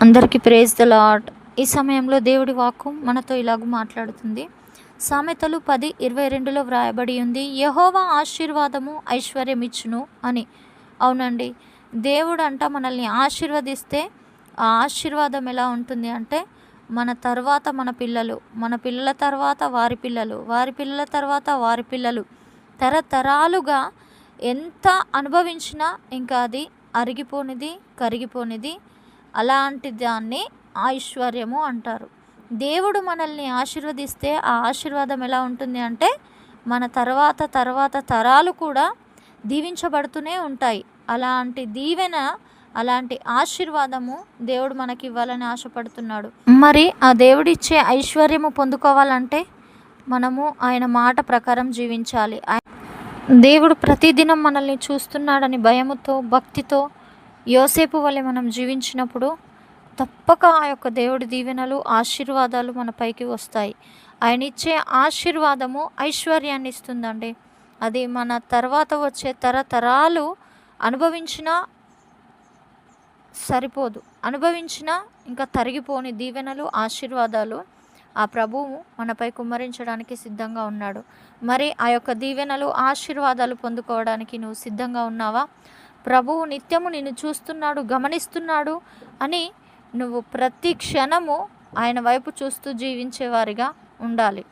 అందరికీ praise the lord. ఈ సమయంలో దేవుడి వాక్కు మనతో ఇలాగ మాట్లాడుతుంది. సామెతలు 10:22లో వ్రాయబడి ఉంది, యెహోవా ఆశీర్వాదము ఐశ్వర్యమిచ్చును అని. అవునండి, దేవుడు మనల్ని ఆశీర్వదిస్తే ఆ ఆశీర్వాదం ఎలా ఉంటుంది అంటే, మన తర్వాత మన పిల్లలు, మన పిల్లల తర్వాత వారి పిల్లలు, వారి పిల్లల తర్వాత వారి పిల్లలు, తరతరాలుగా ఎంత అనుభవించినా ఇంకా అది అరిగిపోనిది, కరిగిపోనిది. అలాంటి దాన్ని ఐశ్వర్యము అంటారు. దేవుడు మనల్ని ఆశీర్వదిస్తే ఆ ఆశీర్వాదం ఎలా ఉంటుంది అంటే, మన తర్వాత తరాలు కూడా దీవించబడుతూనే ఉంటాయి. అలాంటి దీవెన, అలాంటి ఆశీర్వాదము దేవుడు మనకి ఇవ్వాలని ఆశపడుతున్నాడు. మరి ఆ దేవుడిచ్చే ఐశ్వర్యము పొందుకోవాలంటే మనము ఆయన మాట ప్రకారం జీవించాలి. దేవుడు ప్రతిదినం మనల్ని చూస్తున్నాడని భయముతో, భక్తితో యోసేపు వలె మనం జీవించినప్పుడు తప్పక ఆ యొక్క దేవుడి దీవెనలు, ఆశీర్వాదాలు మన పైకి వస్తాయి. ఆయన ఇచ్చే ఆశీర్వాదము ఐశ్వర్యాన్ని ఇస్తుందండి. అది మన తర్వాత వచ్చే తరతరాలు అనుభవించినా సరిపోదు, అనుభవించినా ఇంకా తరిగిపోని దీవెనలు, ఆశీర్వాదాలు ఆ ప్రభువు మనపై కుమ్మరించడానికి సిద్ధంగా ఉన్నాడు. మరి ఆ యొక్క దీవెనలు, ఆశీర్వాదాలు పొందుకోవడానికి నువ్వు సిద్ధంగా ఉన్నావా? ప్రభువు నిత్యము నిన్ను చూస్తున్నాడు, గమనిస్తున్నాడు అని నువ్వు ప్రతి క్షణము ఆయన వైపు చూస్తూ జీవించేవారిగా ఉండాలి.